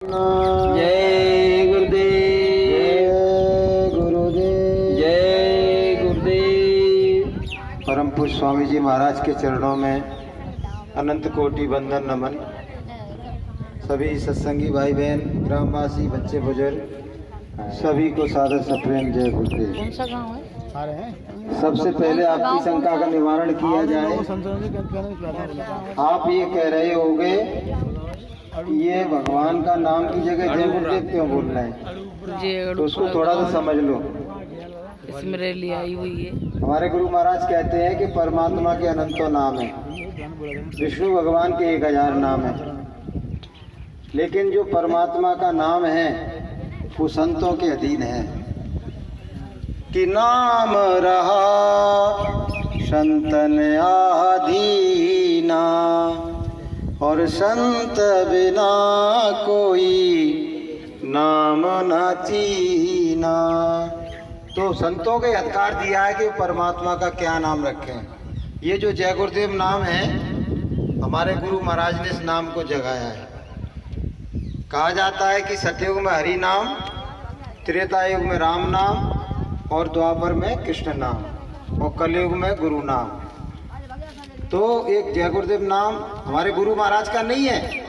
जय गुरुदेव, जय गुरुदेव, जय गुरुदेव। परम पूज्य स्वामी जी महाराज के चरणों में अनंत कोटि वंदन नमन। सभी सत्संगी भाई बहन, ग्रामवासी, बच्चे बुजुर्ग सभी को सादर सप्रेम जय गुरुदेव। कौन सा गाँव है? सबसे पहले आपकी शंका का निवारण किया जाए। आप ये कह रहे होंगे ये भगवान का नाम की जगह जय गुरुदेव क्यों बोल रहे हैं, तो उसको थोड़ा सा समझ लो। इसमें रैली आई हुई है। हमारे गुरु महाराज कहते हैं कि परमात्मा के अनंतों नाम है, विष्णु भगवान के 1000 नाम है, लेकिन जो परमात्मा का नाम है वो संतों के अधीन है कि नाम रहा संतन आधीना और संत बिना कोई नाम न चीना। तो संतों के अधिकार दिया है कि परमात्मा का क्या नाम रखें। ये जो जय गुरुदेव नाम है, हमारे गुरु महाराज ने इस नाम को जगाया है। कहा जाता है कि सतयुग में हरि नाम, त्रेता युग में राम नाम और द्वापर में कृष्ण नाम और कलयुग में गुरु नाम। तो एक जय गुरुदेव नाम हमारे गुरु महाराज का नहीं है।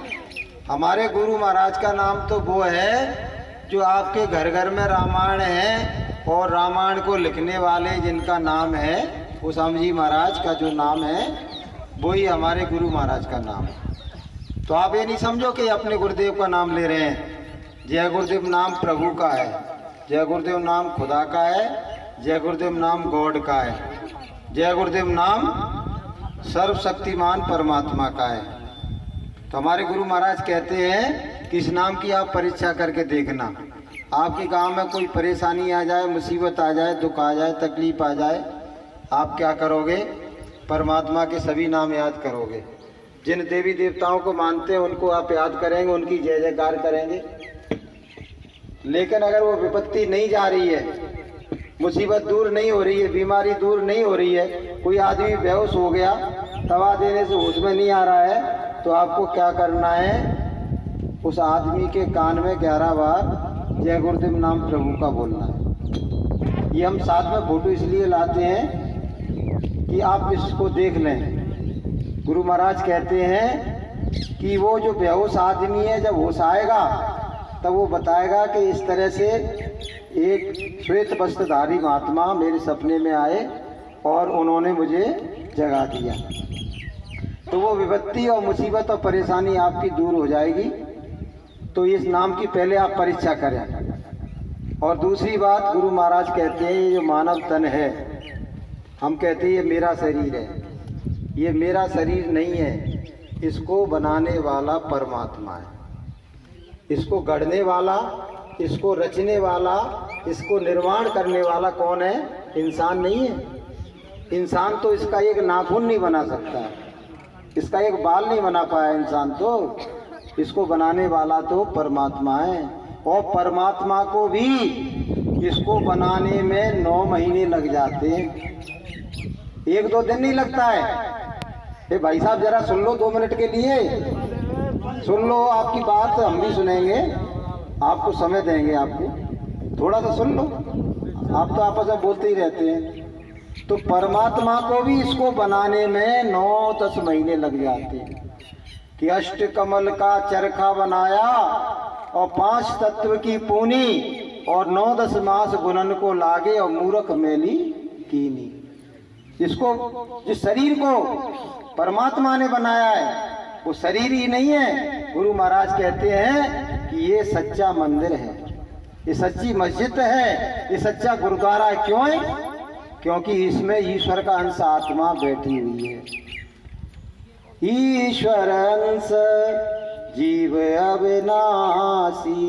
हमारे गुरु महाराज का नाम तो वो है जो आपके घर घर में रामायण है और रामायण को लिखने वाले जिनका नाम है वो स्वामी जी महाराज का जो नाम है वही हमारे गुरु महाराज का नाम है। तो आप ये नहीं समझो कि अपने गुरुदेव का नाम ले रहे हैं। जय गुरुदेव नाम प्रभु का है, जय गुरुदेव नाम खुदा का है, जय गुरुदेव नाम गॉड का है, जय गुरुदेव नाम सर्वशक्तिमान परमात्मा का है। तो हमारे गुरु महाराज कहते हैं कि इस नाम की आप परीक्षा करके देखना। आपके गांव में कोई परेशानी आ जाए, मुसीबत आ जाए, दुख आ जाए, तकलीफ आ जाए, आप क्या करोगे? परमात्मा के सभी नाम याद करोगे। जिन देवी देवताओं को मानते हैं उनको आप याद करेंगे, उनकी जय जयकार करेंगे। लेकिन अगर वो विपत्ति नहीं जा रही है, मुसीबत दूर नहीं हो रही है, बीमारी दूर नहीं हो रही है, कोई आदमी बेहोश हो गया, दवा देने से होश में नहीं आ रहा है, तो आपको क्या करना है? उस आदमी के कान में 11 बार जय गुरुदेव नाम प्रभु का बोलना है। ये हम साथ में फोटो इसलिए लाते हैं कि आप इसको देख लें। गुरु महाराज कहते हैं कि वो जो बेहोश आदमी है जब होश आएगा तब वो बताएगा कि इस तरह से एक श्वेत वस्त्रधारी महात्मा मेरे सपने में आए और उन्होंने मुझे जगा दिया। तो वो विपत्ति और मुसीबत और परेशानी आपकी दूर हो जाएगी। तो इस नाम की पहले आप परीक्षा करें। और दूसरी बात, गुरु महाराज कहते हैं ये जो मानव तन है, हम कहते हैं ये मेरा शरीर है, ये मेरा शरीर नहीं है, इसको बनाने वाला परमात्मा है। इसको गढ़ने वाला, इसको रचने वाला, इसको निर्माण करने वाला कौन है? इंसान नहीं है। इंसान तो इसका एक नाखून नहीं बना सकता, इसका एक बाल नहीं बना पाया इंसान, तो इसको बनाने वाला तो परमात्मा है। और परमात्मा को भी इसको बनाने में 9 महीने लग जाते हैं, 1-2 दिन नहीं लगता है। भाई साहब जरा सुन लो, 2 मिनट के लिए सुन लो, आपकी बात हम भी सुनेंगे, आपको समय देंगे, आपको थोड़ा सा सुन लो, आप तो आपस में बोलते ही रहते हैं। तो परमात्मा को भी इसको बनाने में 9-10 महीने लग जाते हैं कि अष्ट कमल का चरखा बनाया और 5 तत्व की पूनी और 9-10 मास गुणन को लागे और मूर्ख मैली कीनी। इसको, जिस शरीर को परमात्मा ने बनाया है वो शरीर ही नहीं है। गुरु महाराज कहते हैं कि ये सच्चा मंदिर है, ये सच्ची मस्जिद है, ये सच्चा गुरुद्वारा है। क्यों है? क्योंकि इसमें ईश्वर का अंश आत्मा बैठी हुई है। ईश्वर अंश जीव अविनाशी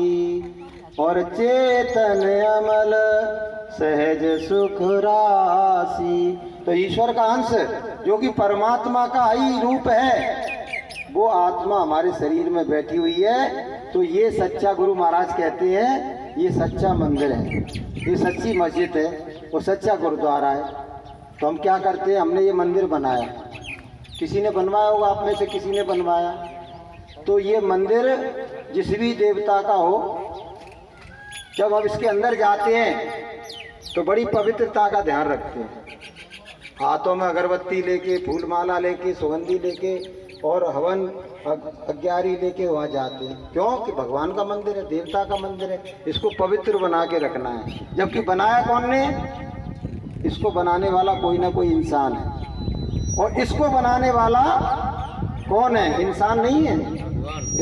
और चेतन अमल सहज सुख राशि। तो ईश्वर का अंश जो कि परमात्मा का ही रूप है, वो आत्मा हमारे शरीर में बैठी हुई है। तो ये सच्चा, गुरु महाराज कहते हैं ये सच्चा मंदिर है, ये सच्ची मस्जिद है और सच्चा गुरुद्वारा है। तो हम क्या करते हैं? हमने ये मंदिर बनाया, किसी ने बनवाया होगा, आप में से किसी ने बनवाया, तो ये मंदिर जिस भी देवता का हो, जब हम इसके अंदर जाते हैं तो बड़ी पवित्रता का ध्यान रखते हैं। हाथों में अगरबत्ती लेके, फूल माला लेके, सुगंधी लेके और हवन अग्यारी लेके वहाँ जाते हैं। क्यों? कि भगवान का मंदिर है, देवता का मंदिर है, इसको पवित्र बना के रखना है। जबकि बनाया कौन ने? इसको बनाने वाला कोई ना कोई इंसान है। और इसको बनाने वाला कौन है? इंसान नहीं है,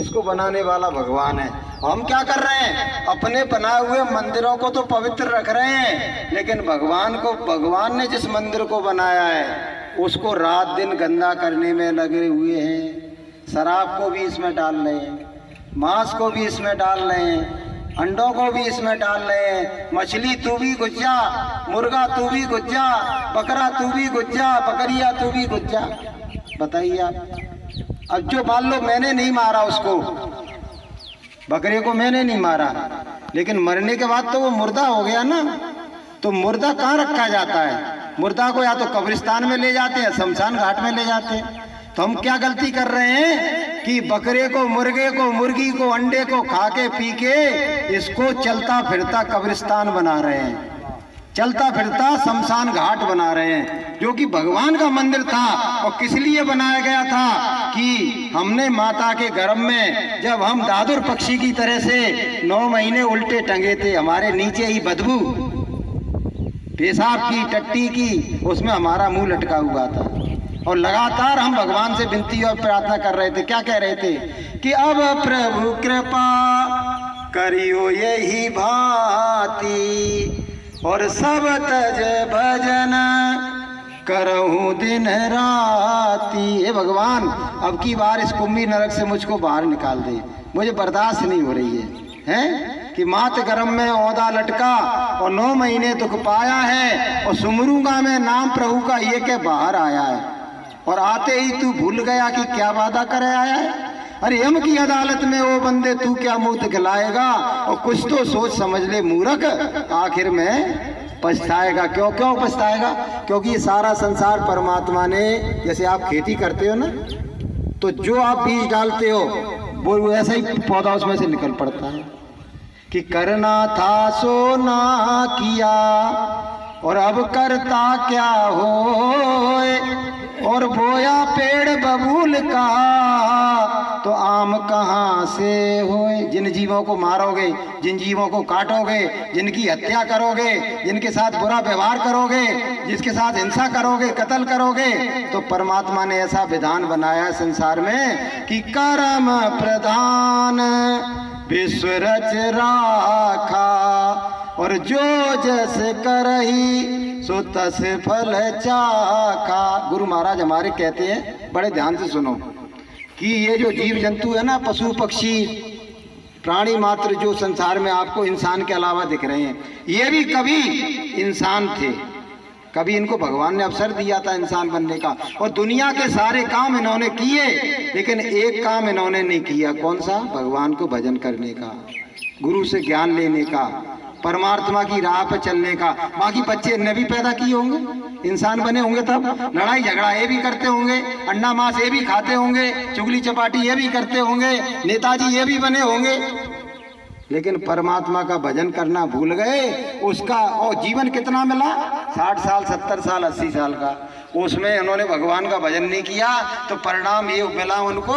इसको बनाने वाला भगवान है। हम क्या कर रहे हैं? अपने बनाए हुए मंदिरों को तो पवित्र रख रहे हैं, लेकिन भगवान ने जिस मंदिर को बनाया है उसको रात दिन गंदा करने में लगे हुए हैं। शराब को भी इसमें डाल रहे हैं, मांस को भी इसमें डाल रहे हैं, अंडों को भी इसमें डाल रहे हैं। मछली तू भी गुज्जा, मुर्गा तू भी गुज्जा, बकरा तू भी गुज्जा, बकरिया तू भी गुज्जा। बताइए आप। अब जो मान लो मैंने नहीं मारा उसको, बकरे को मैंने नहीं मारा, लेकिन मरने के बाद तो वो मुर्दा हो गया ना। तो मुर्दा कहाँ रखा जाता है? मुर्दा को या तो कब्रिस्तान में ले जाते हैं, शमशान घाट में ले जाते हैं। तो हम क्या गलती कर रहे हैं कि बकरे को, मुर्गे को, मुर्गी को, अंडे को खा के पी के इसको चलता फिरता कब्रिस्तान बना रहे हैं, चलता फिरता शमशान घाट बना रहे हैं, जो कि भगवान का मंदिर था। और किस लिए बनाया गया था? कि हमने माता के गर्भ में जब हम दादुर पक्षी की तरह से 9 महीने उल्टे टंगे थे, हमारे नीचे ही बदबू पेशाब की, टट्टी की, उसमें हमारा मुंह लटका हुआ था। और लगातार हम भगवान से विनती और प्रार्थना कर रहे थे। क्या कह रहे थे? कि अब प्रभु कृपा करियो यही भांति, और सब तज भजन करहूं दिन राती। हे भगवान, अब की बार इस कुंभी नरक से मुझको बाहर निकाल दे, मुझे बर्दाश्त नहीं हो रही है कि मात गर्भ में औदा लटका और 9 महीने दुख पाया है, और सुमरूंगा में नाम प्रभु का ये के बाहर आया है, और आते ही तू भूल गया कि क्या वादा करे आया है। अरे यम की अदालत में वो बंदे तू क्या मुंह दिखलाएगा? और कुछ तो सोच समझ ले मूर्ख, आखिर में पछताएगा। क्यों पछताएगा? क्योंकि ये सारा संसार परमात्मा ने, जैसे आप खेती करते हो ना, तो जो आप बीज डालते हो वो ऐसा ही पौधा उसमें से निकल पड़ता है। कि करना था सो ना किया, और अब करता क्या होए, और बोया पेड़ बबूल का तो आम कहाँ से होए। जिन जीवों को मारोगे, जिन जीवों को काटोगे, जिनकी हत्या करोगे, जिनके साथ बुरा व्यवहार करोगे, जिसके साथ हिंसा करोगे, कत्ल करोगे, तो परमात्मा ने ऐसा विधान बनाया है संसार में कि कर्म प्रधान विश्व रच राखा, और जो जस करही सो तस फल चाखा। गुरु महाराज हमारे कहते हैं, बड़े ध्यान से सुनो, कि ये जो जीव जंतु है ना, पशु पक्षी प्राणी मात्र जो संसार में आपको इंसान के अलावा दिख रहे हैं, ये भी कभी इंसान थे। कभी इनको भगवान ने अवसर दिया था इंसान बनने का, और दुनिया के सारे काम इन्होंने किए, लेकिन एक काम इन्होंने नहीं किया। कौन सा? भगवान को भजन करने का, गुरु से ज्ञान लेने का, परमात्मा की राह पर चलने का। बाकी बच्चे ने भी पैदा किए होंगे, इंसान बने होंगे, तब लड़ाई झगड़ा ये भी करते होंगे, अंडा मांस ये भी खाते होंगे, चुगली चपाटी ये भी करते होंगे, नेताजी ये भी बने होंगे, लेकिन परमात्मा का भजन करना भूल गए। उसका और जीवन कितना मिला? 60 साल, 70 साल, 80 साल का। उसमें उन्होंने भगवान का भजन नहीं किया, तो परिणाम ये मिला उनको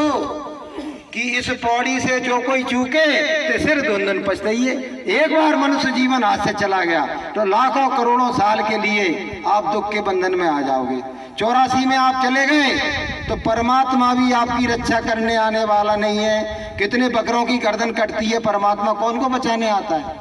कि इस पौड़ी से जो कोई चूके तो सिर धुंधन पछताइए। एक बार मनुष्य जीवन हाथ से चला गया तो लाखों करोड़ों साल के लिए आप दुख के बंधन में आ जाओगे। 84 में आप चले गए तो परमात्मा भी आपकी रक्षा करने आने वाला नहीं है। कितने बकरों की गर्दन कटती है, परमात्मा कौन को बचाने आता है?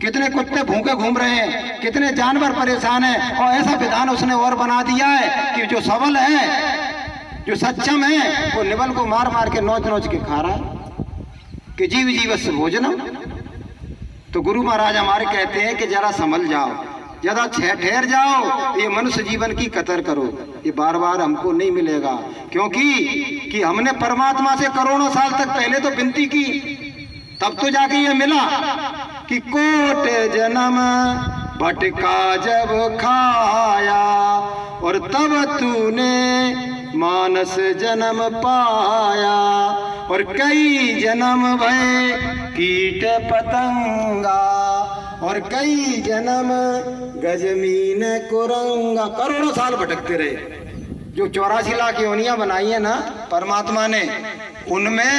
कितने कुत्ते भूखे घूम रहे हैं, कितने जानवर परेशान हैं, और ऐसा विधान उसने और बना दिया है कि जो सबल है, जो सक्षम है, वो निबल को मार मार के नोच नोच के खा रहा है कि जीव जीवस्य भोजनम। तो गुरु महाराज हमारे कहते हैं कि जरा संभल जाओ, जरा ठहर जाओ, ये मनुष्य जीवन की कदर करो, ये बार बार हमको नहीं मिलेगा। क्योंकि हमने परमात्मा से करोड़ों साल तक पहले तो विनती की, तब तो जाके ये मिला कि कोट जन्म भटका जब खाया, और तब तूने मानस जन्म पाया, और कई जन्म भय कीट पतंगा, और कई जन्म गजमीन कुरंगा। करोड़ों साल भटकते रहे। जो 84 लाख योनियां बनाई है ना परमात्मा ने, उनमें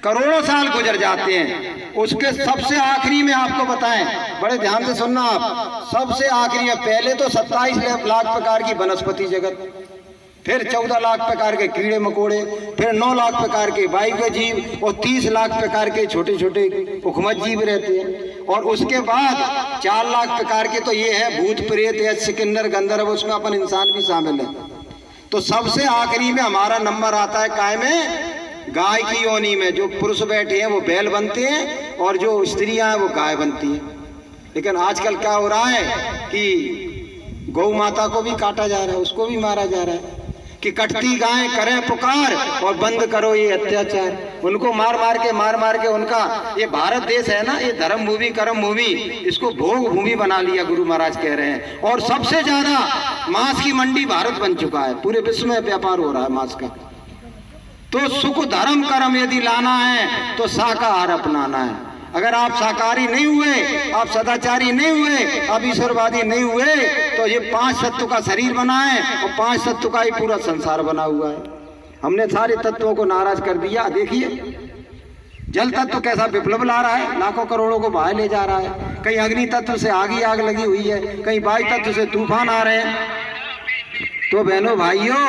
करोड़ों साल गुजर जाते हैं। उसके सबसे आखिरी में आपको बताएं, बड़े ध्यान से सुनना आप, सबसे आखिरी में पहले तो 27 लाख प्रकार की वनस्पति जगत, फिर 14 लाख प्रकार के कीड़े मकोड़े, फिर 9 लाख प्रकार के वायु जीव और 30 लाख प्रकार के छोटे छोटे उखमत जीव रहते हैं। और उसके बाद 4 लाख प्रकार के तो ये है भूत प्रेत या सिकंदर गंधर्व, उसमें अपन इंसान भी शामिल है। तो सबसे आखिरी में हमारा नंबर आता है काय में? गाय की योनि में। जो पुरुष बैठे हैं वो बैल बनते हैं और जो स्त्रियां हैं वो गाय बनती हैं। लेकिन आजकल क्या हो रहा है कि गौ माता को भी काटा जा रहा है, उसको भी मारा जा रहा है कि कटती गाय करें पुकार और बंद करो ये अत्याचार। उनको मार मार के उनका, ये भारत देश है ना, ये धर्म भूमि कर्म भूमि, इसको भोग भूमि बना लिया गुरु महाराज कह रहे हैं। और सबसे ज्यादा मांस की मंडी भारत बन चुका है, पूरे विश्व में व्यापार हो रहा है मांस का। तो सुख धर्म कर्म यदि लाना है तो शाकाहार अपनाना है। अगर आप शाकाहारी नहीं हुए, आप सदाचारी नहीं हुए, आप ईश्वरवादी नहीं हुए, तो ये 5 तत्व का शरीर बना है और 5 तत्व का ही पूरा संसार बना हुआ है। हमने सारे तत्वों को नाराज कर दिया। देखिए जल तत्व कैसा विप्लव ला रहा है, लाखों करोड़ों को बाहर ले जा रहा है। कहीं अग्नि तत्व से आग लगी हुई है, कहीं वायु तत्व से तूफान आ रहे हैं। तो बहनों भाइयों,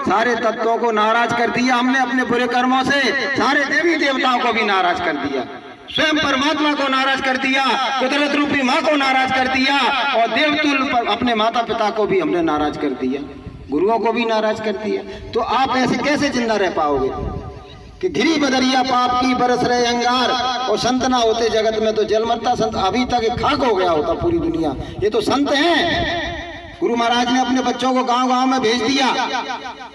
सारे तत्वों को नाराज कर दिया हमने अपने बुरे कर्मों से। सारे देवी देवताओं को भी नाराज कर दिया, स्वयं परमात्मा को नाराज कर दिया, कुदरत रूपी माँ को नाराज कर दिया, और देवतुल्य अपने माता पिता को भी हमने नाराज कर दिया, गुरुओं को भी नाराज कर दिया। तो आप ऐसे कैसे जिंदा रह पाओगे कि गिरी बदरिया पाप की बरस रहे अंगार, और संत ना होते जगत में तो जलमरता संत अभी तक खाक हो गया होता पूरी दुनिया। ये तो संत हैं। गुरु महाराज ने अपने बच्चों को गांव-गांव में भेज दिया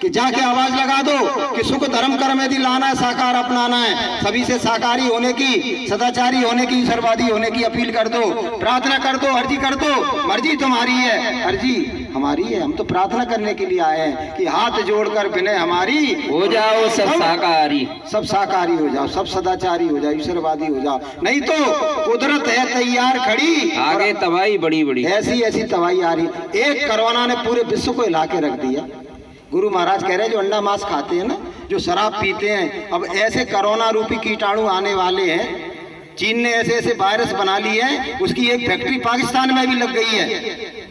कि जाके आवाज लगा दो कि सुख धर्म कर्म यदि लाना है, साकार अपनाना है, सभी से साकारी होने की, सदाचारी होने की, ईश्वरवादी होने की अपील कर दो, प्रार्थना कर दो, अर्जी कर दो। मर्जी तुम्हारी है, अर्जी हमारी है। हम तो प्रार्थना करने के लिए आए हैं कि हाथ जोड़कर विनय हमारी हो जाओ सब शाकाहारी, सब साकारी हो जाओ, सब सदाचारी हो जाओ, ईश्वरवादी हो जाओ। नहीं तो कुदरत है तैयार खड़ी, आगे तबाही बड़ी बड़ी, ऐसी तबाही आ रही। एक कोरोना ने पूरे विश्व को हिला के रख दिया। गुरु महाराज कह रहे हैं जो अंडा मांस खाते हैं ना, जो शराब पीते हैं, अब ऐसे कोरोना रूपी कीटाणु आने वाले हैं। चीन ने ऐसे वायरस बना लिए हैं, उसकी एक फैक्ट्री पाकिस्तान में भी लग गई है।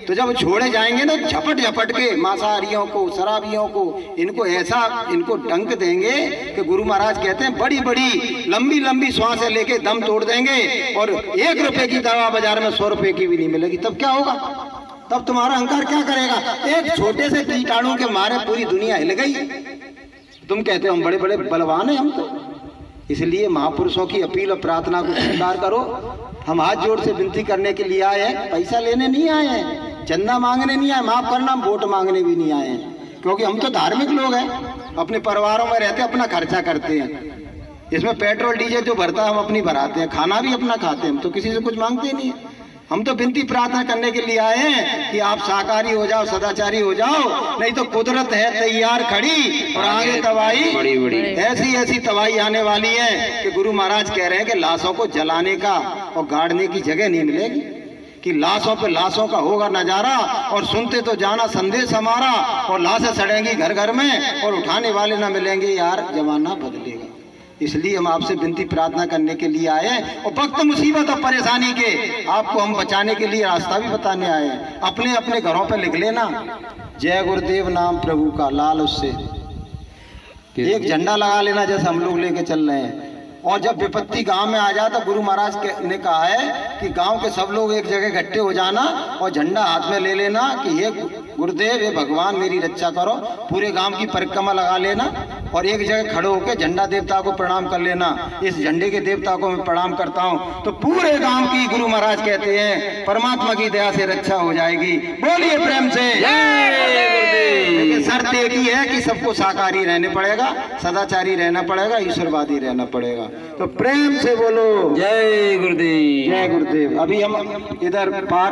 तो जब छोड़े जाएंगे ना झपट के मांसाहारियों को, शराबियों को, इनको डंक देंगे कि गुरु महाराज कहते हैं बड़ी बड़ी लंबी श्वासें लेके दम तोड़ देंगे, और 1 रुपए की दवा बाजार में 100 रुपए की भी नहीं मिलेगी। तब क्या होगा? तब तुम्हारा अहंकार क्या करेगा? एक छोटे से कीटाणु के मारे पूरी दुनिया हिल गई। तुम कहते हो हम बड़े बड़े बलवान हैं हम तो। इसलिए महापुरुषों की अपील और प्रार्थना को स्वीकार करो। हम हाथ जोड़ से विनती करने के लिए आए हैं, पैसा लेने नहीं आए हैं, चंदा मांगने नहीं आए, माफ करना वोट मांगने भी नहीं आए हैं, क्योंकि हम तो धार्मिक लोग हैं, अपने परिवारों में रहते अपना खर्चा करते हैं। इसमें पेट्रोल डीजल जो भरता है हम अपनी भराते हैं, खाना भी अपना खाते हैं, हम तो किसी से कुछ मांगते नहीं है। हम तो विनती प्रार्थना करने के लिए आए हैं कि आप शाकाहारी हो जाओ, सदाचारी हो जाओ, नहीं तो कुदरत है तैयार खड़ी और आगे तबाही बड़ी बड़ी, ऐसी तबाही आने वाली है कि गुरु महाराज कह रहे हैं कि लाशों को जलाने का और गाड़ने की जगह नहीं मिलेगी, कि लाशों पे लाशों का होगा नजारा, और सुनते तो जाना संदेश हमारा, और लाशें सड़ेंगी घर घर में और उठाने वाले ना मिलेंगे। यार जमाना बदलेगा। इसलिए हम आपसे विनती प्रार्थना करने के लिए आए हैं, और वक्त मुसीबत और परेशानी के आपको हम बचाने के लिए रास्ता भी बताने आए हैं। अपने अपने घरों पे लिख लेना जय गुरुदेव नाम प्रभु का, लाल उससे एक झंडा लगा लेना जैसे हम लोग लेके चल रहे हैं। और जब विपत्ति गांव में आ जाए तो गुरु महाराज ने कहा है कि गांव के सब लोग एक जगह इकट्ठे हो जाना और झंडा हाथ में ले लेना कि ये गुरुदेव, ये भगवान मेरी रक्षा करो। पूरे गांव की परिक्रमा लगा लेना और एक जगह खड़े होकर झंडा देवता को प्रणाम कर लेना। इस झंडे के देवता को मैं प्रणाम करता हूँ, तो पूरे गांव की गुरु महाराज कहते हैं परमात्मा की दया से रक्षा हो जाएगी। बोलिए प्रेम से लेकिन शर्त एक ही है कि सबको शाकाहारी रहने पड़ेगा, सदाचारी रहना पड़ेगा, ईश्वरवादी रहना पड़ेगा। तो प्रेम से बोलो जय गुरुदेव, जय गुरुदेव। अभी हम इधर पार